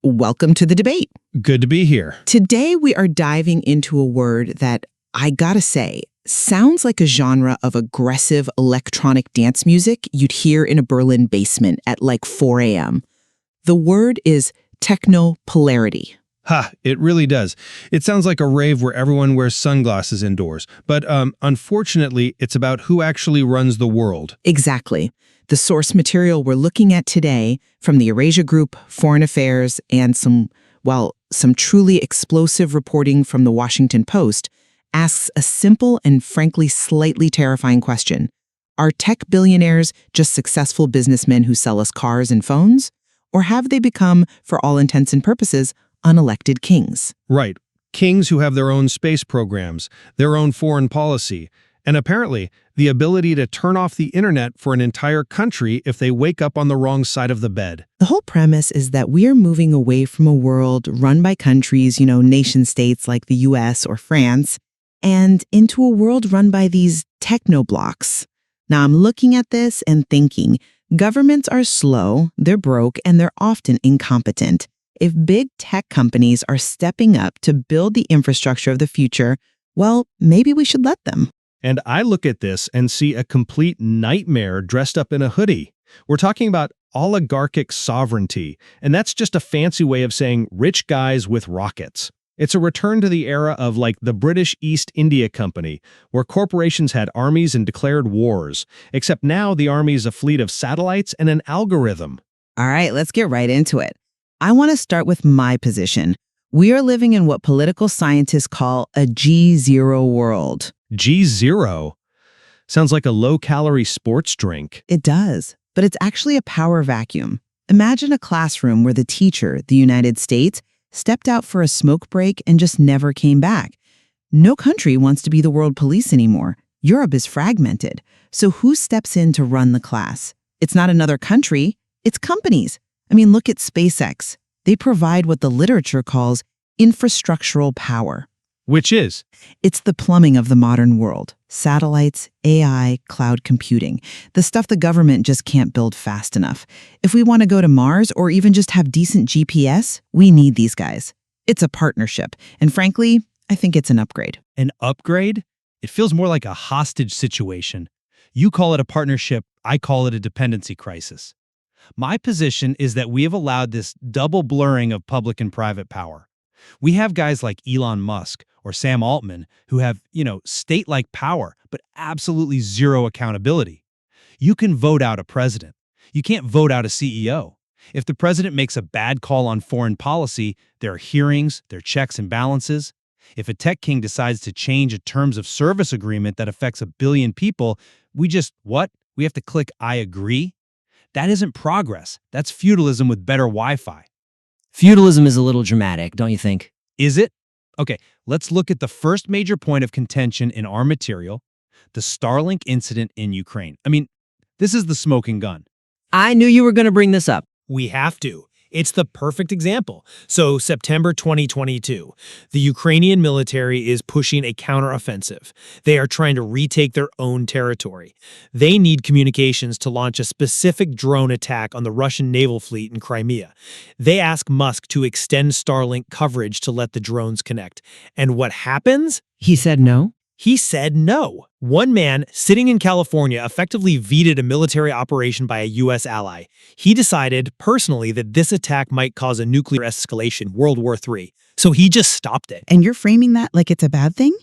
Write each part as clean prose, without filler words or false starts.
Welcome to the debate. Good to be here. Today, we are diving into a word that, I gotta say, sounds like a genre of aggressive electronic dance music you'd hear in a Berlin basement at like 4 a.m. The word is techno-polarity. It really does. It sounds like a rave where everyone wears sunglasses indoors. But unfortunately, it's about who actually runs the world. Exactly. The source material we're looking at today from the Eurasia Group, Foreign Affairs, and some truly explosive reporting from the Washington Post asks a simple and frankly slightly terrifying question. Are tech billionaires just successful businessmen who sell us cars and phones? Or have they become, for all intents and purposes, unelected kings? Right. Kings who have their own space programs, their own foreign policy, and apparently the ability to turn off the internet for an entire country if they wake up on the wrong side of the bed. The whole premise is that we are moving away from a world run by countries, nation states like the US or France, and into a world run by these techno-blocs. Now, I'm looking at this and thinking, governments are slow, they're broke, and they're often incompetent. If big tech companies are stepping up to build the infrastructure of the future, well, maybe we should let them. And I look at this and see a complete nightmare dressed up in a hoodie. We're talking about oligarchic sovereignty, and that's just a fancy way of saying rich guys with rockets. It's a return to the era of like the British East India Company, where corporations had armies and declared wars, except now the army is a fleet of satellites and an algorithm. All right, let's get right into it. I want to start with my position. We are living in what political scientists call a G0 world. G0? Sounds like a low-calorie sports drink. It does, but it's actually a power vacuum. Imagine a classroom where the teacher, the United States, stepped out for a smoke break and just never came back. No country wants to be the world police anymore. Europe is fragmented. So who steps in to run the class? It's not another country, it's companies. Look at SpaceX. They provide what the literature calls infrastructural power. Which is? It's the plumbing of the modern world. Satellites, AI, cloud computing. The stuff the government just can't build fast enough. If we want to go to Mars or even just have decent GPS, we need these guys. It's a partnership. And frankly, I think it's an upgrade. An upgrade? It feels more like a hostage situation. You call it a partnership, I call it a dependency crisis. My position is that we have allowed this double blurring of public and private power. We have guys like Elon Musk or Sam Altman who have, state-like power, but absolutely zero accountability. You can vote out a president. You can't vote out a CEO. If the president makes a bad call on foreign policy, there are hearings, there are checks and balances. If a tech king decides to change a terms of service agreement that affects 1 billion people, we have to click I agree? That isn't progress. That's feudalism with better Wi-Fi. Feudalism is a little dramatic, don't you think? Is it? Okay, let's look at the first major point of contention in our material, the Starlink incident in Ukraine. This is the smoking gun. I knew you were going to bring this up. We have to. It's the perfect example. So, September 2022, the Ukrainian military is pushing a counteroffensive. They are trying to retake their own territory. They need communications to launch a specific drone attack on the Russian naval fleet in Crimea. They ask Musk to extend Starlink coverage to let the drones connect. And what happens? He said no? He said no. One man sitting in California effectively vetoed a military operation by a U.S. ally. He decided personally that this attack might cause a nuclear escalation, World War III. So he just stopped it. And you're framing that like it's a bad thing?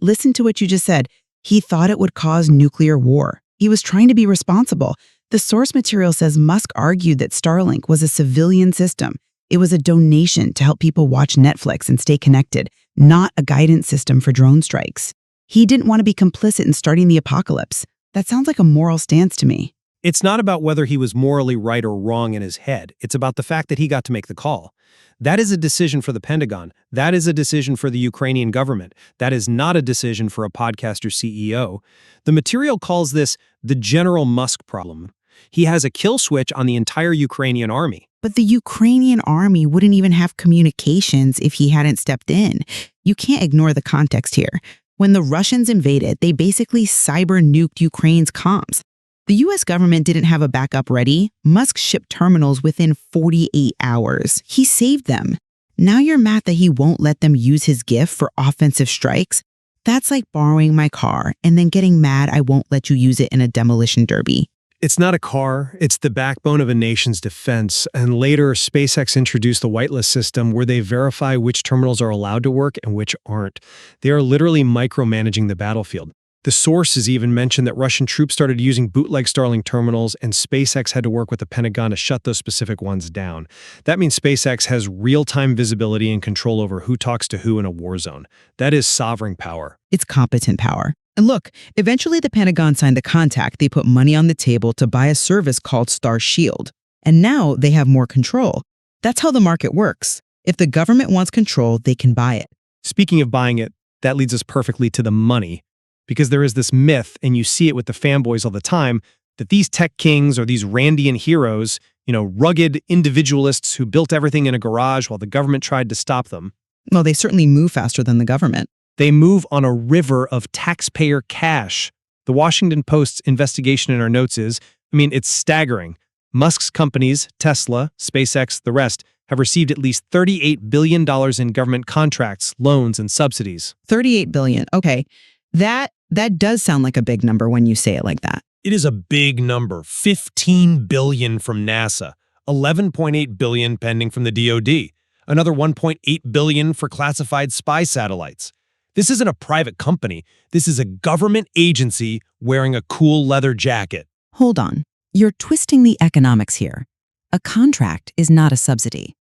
Listen to what you just said. He thought it would cause nuclear war. He was trying to be responsible. The source material says Musk argued that Starlink was a civilian system. It was a donation to help people watch Netflix and stay connected, not a guidance system for drone strikes. He didn't want to be complicit in starting the apocalypse. That sounds like a moral stance to me. It's not about whether he was morally right or wrong in his head. It's about the fact that he got to make the call. That is a decision for the Pentagon. That is a decision for the Ukrainian government. That is not a decision for a podcaster CEO. The material calls this the General Musk problem. He has a kill switch on the entire Ukrainian army. But the Ukrainian army wouldn't even have communications if he hadn't stepped in. You can't ignore the context here. When the Russians invaded, they basically cyber-nuked Ukraine's comms. The US government didn't have a backup ready. Musk shipped terminals within 48 hours. He saved them. Now you're mad that he won't let them use his gift for offensive strikes? That's like borrowing my car and then getting mad I won't let you use it in a demolition derby. It's not a car, it's the backbone of a nation's defense. And later, SpaceX introduced the whitelist system where they verify which terminals are allowed to work and which aren't. They are literally micromanaging the battlefield. The sources even mentioned that Russian troops started using bootleg Starlink terminals, and SpaceX had to work with the Pentagon to shut those specific ones down. That means SpaceX has real-time visibility and control over who talks to who in a war zone. That is sovereign power. It's competent power. And look, eventually the Pentagon signed the contract. They put money on the table to buy a service called Star Shield. And now they have more control. That's how the market works. If the government wants control, they can buy it. Speaking of buying it, that leads us perfectly to the money. Because there is this myth, and you see it with the fanboys all the time, that these tech kings or these Randian heroes, rugged individualists who built everything in a garage while the government tried to stop them. Well, they certainly move faster than the government. They move on a river of taxpayer cash. The Washington Post's investigation in our notes is, it's staggering. Musk's companies, Tesla, SpaceX, the rest, have received at least $38 billion in government contracts, loans, and subsidies. $38 billion. Okay. That does sound like a big number when you say it like that. It is a big number. $15 billion from NASA, $11.8 billion pending from the DoD, another $1.8 billion for classified spy satellites. This isn't a private company. This is a government agency wearing a cool leather jacket. Hold on. You're twisting the economics here. A contract is not a subsidy.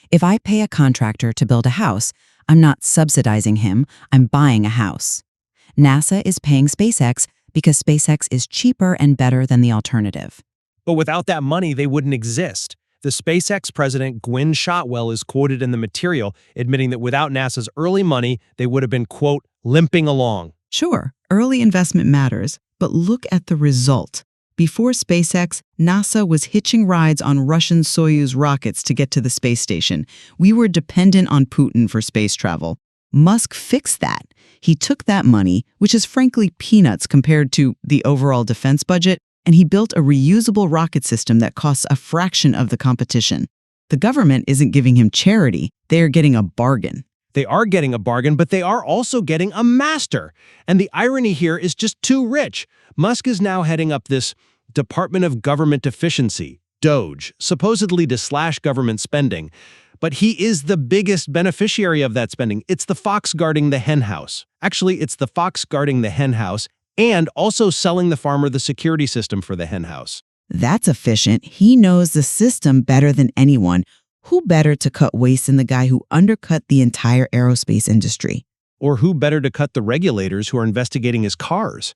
If I pay a contractor to build a house, I'm not subsidizing him, I'm buying a house. NASA is paying SpaceX because SpaceX is cheaper and better than the alternative. But without that money, they wouldn't exist. The SpaceX president, Gwynne Shotwell, is quoted in the material admitting that without NASA's early money, they would have been, quote, limping along. Sure, early investment matters, but look at the result. Before SpaceX, NASA was hitching rides on Russian Soyuz rockets to get to the space station. We were dependent on Putin for space travel. Musk fixed that. He took that money, which is frankly peanuts compared to the overall defense budget, and he built a reusable rocket system that costs a fraction of the competition. The government isn't giving him charity. They are getting a bargain. They are getting a bargain, but they are also getting a master. And the irony here is just too rich. Musk is now heading up this Department of Government Efficiency, DOGE, supposedly to slash government spending. But he is the biggest beneficiary of that spending. It's the fox guarding the hen house. Actually, it's the fox guarding the hen house and also selling the farmer the security system for the hen house. That's efficient. He knows the system better than anyone. Who better to cut waste than the guy who undercut the entire aerospace industry? Or who better to cut the regulators who are investigating his cars?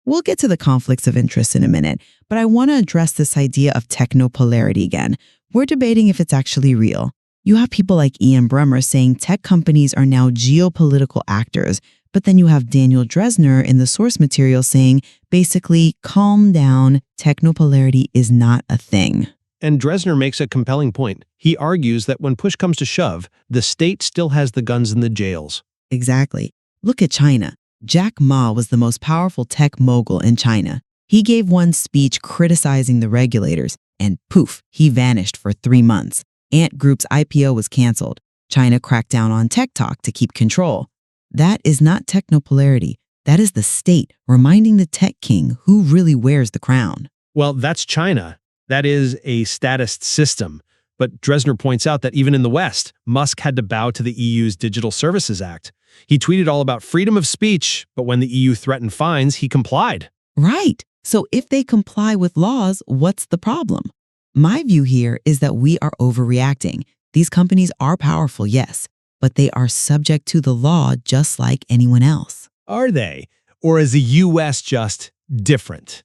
We'll get to the conflicts of interest in a minute, but I want to address this idea of technopolarity again. We're debating if it's actually real. You have people like Ian Bremmer saying tech companies are now geopolitical actors, but then you have Daniel Dresner in the source material saying, basically, calm down, technopolarity is not a thing. And Dresner makes a compelling point. He argues that when push comes to shove, the state still has the guns in the jails. Exactly. Look at China. Jack Ma was the most powerful tech mogul in China. He gave one speech criticizing the regulators, and poof, he vanished for 3 months. Ant Group's IPO was canceled. China cracked down on TikTok to keep control. That is not technopolarity. That is the state reminding the tech king who really wears the crown. Well, that's China. That is a statist system. But Dresner points out that even in the West, Musk had to bow to the EU's Digital Services Act. He tweeted all about freedom of speech, but when the EU threatened fines, he complied. Right. So if they comply with laws, what's the problem? My view here is that we are overreacting. These companies are powerful, yes, but they are subject to the law just like anyone else. Are they? Or is the US just different?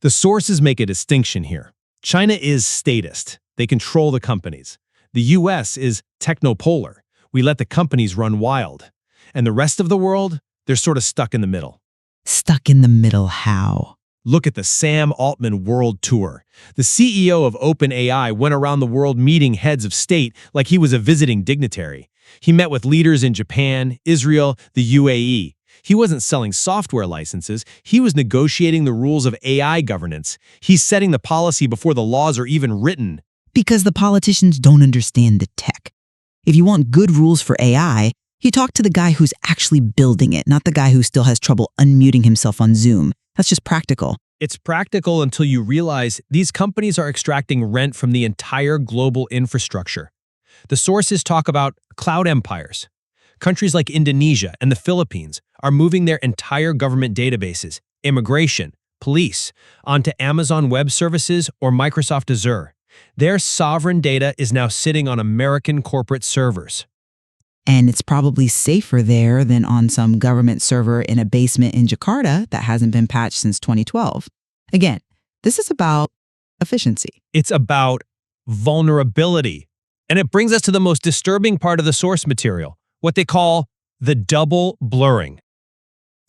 The sources make a distinction here. China is statist. They control the companies. The US is technopolar. We let the companies run wild. And the rest of the world, they're sort of stuck in the middle. Stuck in the middle how? Look at the Sam Altman World Tour. The CEO of OpenAI went around the world meeting heads of state like he was a visiting dignitary. He met with leaders in Japan, Israel, the UAE. He wasn't selling software licenses, he was negotiating the rules of AI governance. He's setting the policy before the laws are even written. Because the politicians don't understand the tech. If you want good rules for AI, you talk to the guy who's actually building it, not the guy who still has trouble unmuting himself on Zoom. That's just practical. It's practical until you realize these companies are extracting rent from the entire global infrastructure. The sources talk about cloud empires. Countries like Indonesia and the Philippines are moving their entire government databases, immigration, police, onto Amazon Web Services or Microsoft Azure. Their sovereign data is now sitting on American corporate servers. And it's probably safer there than on some government server in a basement in Jakarta that hasn't been patched since 2012. Again, this is about efficiency. It's about vulnerability. And it brings us to the most disturbing part of the source material, what they call the double blurring.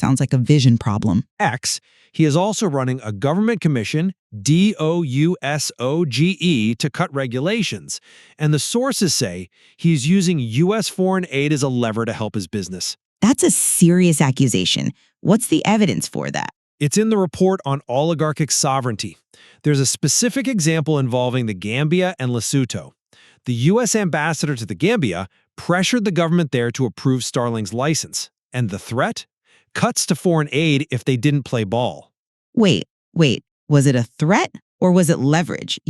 Sounds like a vision problem. He is also running a government commission, DOUSOGE, to cut regulations. And the sources say he's using U.S. foreign aid as a lever to help his business. That's a serious accusation. What's the evidence for that? It's in the report on oligarchic sovereignty. There's a specific example involving the Gambia and Lesotho. The U.S. ambassador to the Gambia pressured the government there to approve Starlink's license. And the threat? Cuts to foreign aid if they didn't play ball. Wait. Was it a threat or was it leverage?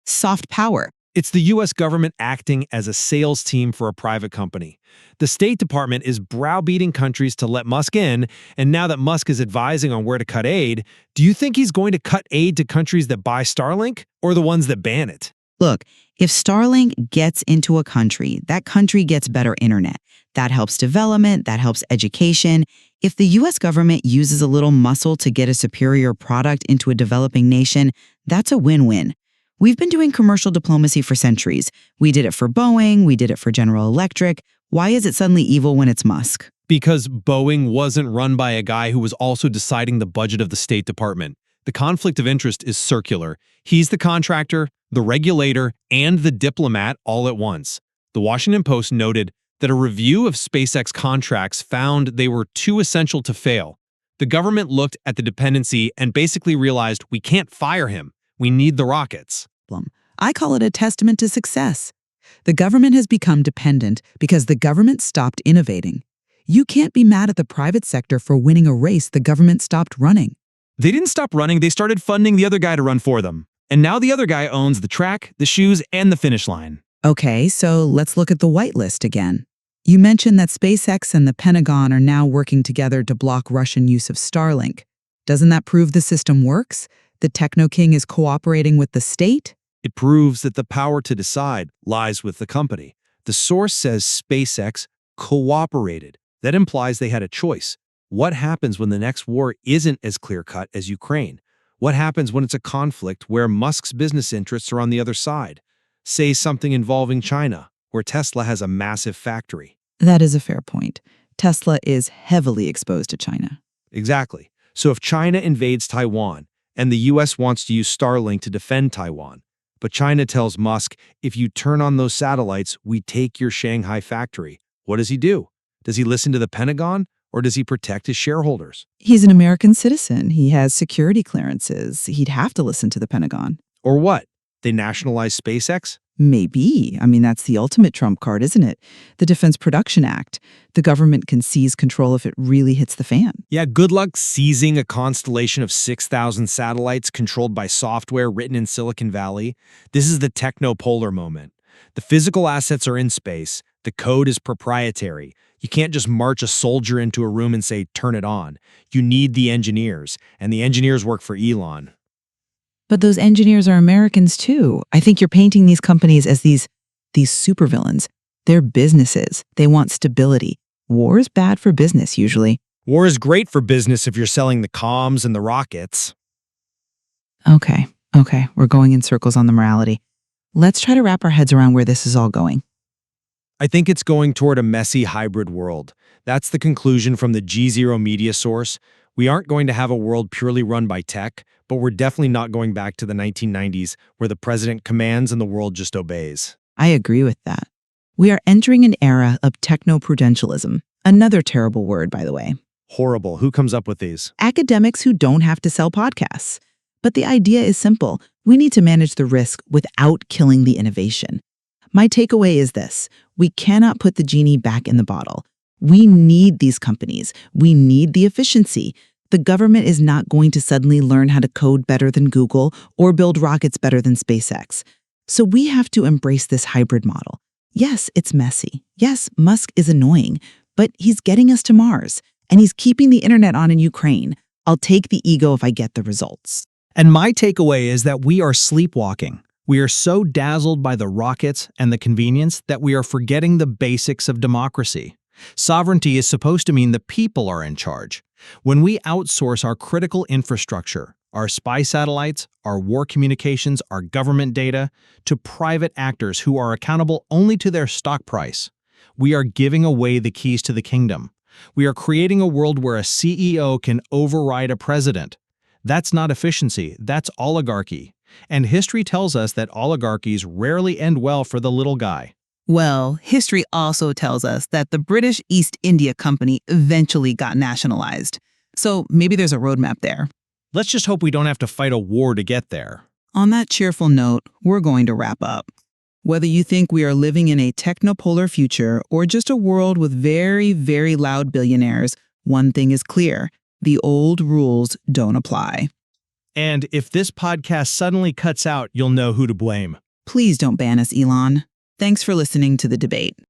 Soft power. It's the U.S. government acting as a sales team for a private company. The State Department is browbeating countries to let Musk in, and now that Musk is advising on where to cut aid, do you think he's going to cut aid to countries that buy Starlink or the ones that ban it? Look, if Starlink gets into a country, that country gets better internet. That helps development, that helps education. If the U.S. government uses a little muscle to get a superior product into a developing nation, that's a win-win. We've been doing commercial diplomacy for centuries. We did it for Boeing, we did it for General Electric. Why is it suddenly evil when it's Musk? Because Boeing wasn't run by a guy who was also deciding the budget of the State Department. The conflict of interest is circular. He's the contractor, the regulator, and the diplomat all at once. The Washington Post noted that a review of SpaceX contracts found they were too essential to fail. The government looked at the dependency and basically realized we can't fire him. We need the rockets. I call it a testament to success. The government has become dependent because the government stopped innovating. You can't be mad at the private sector for winning a race the government stopped running. They didn't stop running, they started funding the other guy to run for them. And now the other guy owns the track, the shoes, and the finish line. Okay, so let's look at the whitelist again. You mentioned that SpaceX and the Pentagon are now working together to block Russian use of Starlink. Doesn't that prove the system works? The Techno King is cooperating with the state? It proves that the power to decide lies with the company. The source says SpaceX cooperated. That implies they had a choice. What happens when the next war isn't as clear-cut as Ukraine? What happens when it's a conflict where Musk's business interests are on the other side? Say something involving China, where Tesla has a massive factory. That is a fair point. Tesla is heavily exposed to China. Exactly. So if China invades Taiwan, and the U.S. wants to use Starlink to defend Taiwan, but China tells Musk, if you turn on those satellites, we take your Shanghai factory, what does he do? Does he listen to the Pentagon, or does he protect his shareholders? He's an American citizen. He has security clearances. He'd have to listen to the Pentagon. Or what? They nationalize SpaceX? Maybe. I mean, that's the ultimate trump card, isn't it? The Defense Production Act. The government can seize control if it really hits the fan. Yeah, good luck seizing a constellation of 6,000 satellites controlled by software written in Silicon Valley. This is the techno-polar moment. The physical assets are in space. The code is proprietary. You can't just march a soldier into a room and say, turn it on. You need the engineers, and the engineers work for Elon. But those engineers are Americans too. I think you're painting these companies as these supervillains. They're businesses. They want stability. War is bad for business, usually. War is great for business if you're selling the comms and the rockets. Okay, we're going in circles on the morality. Let's try to wrap our heads around where this is all going. I think it's going toward a messy hybrid world. That's the conclusion from the G0 media source. We aren't going to have a world purely run by tech, but we're definitely not going back to the 1990s where the president commands and the world just obeys. I agree with that. We are entering an era of techno-prudentialism. Another terrible word, by the way. Horrible. Who comes up with these? Academics who don't have to sell podcasts. But the idea is simple. We need to manage the risk without killing the innovation. My takeaway is this: we cannot put the genie back in the bottle. We need these companies. We need the efficiency. The government is not going to suddenly learn how to code better than Google or build rockets better than SpaceX. So we have to embrace this hybrid model. Yes, it's messy. Yes, Musk is annoying, but he's getting us to Mars, and he's keeping the internet on in Ukraine. I'll take the ego if I get the results. And my takeaway is that we are sleepwalking. We are so dazzled by the rockets and the convenience that we are forgetting the basics of democracy. Sovereignty is supposed to mean the people are in charge. When we outsource our critical infrastructure, our spy satellites, our war communications, our government data, to private actors who are accountable only to their stock price, we are giving away the keys to the kingdom. We are creating a world where a CEO can override a president. That's not efficiency, that's oligarchy. And history tells us that oligarchies rarely end well for the little guy. Well, history also tells us that the British East India Company eventually got nationalized. So maybe there's a roadmap there. Let's just hope we don't have to fight a war to get there. On that cheerful note, we're going to wrap up. Whether you think we are living in a techno-polar future or just a world with very, very loud billionaires, one thing is clear: the old rules don't apply. And if this podcast suddenly cuts out, you'll know who to blame. Please don't ban us, Elon. Thanks for listening to the debate.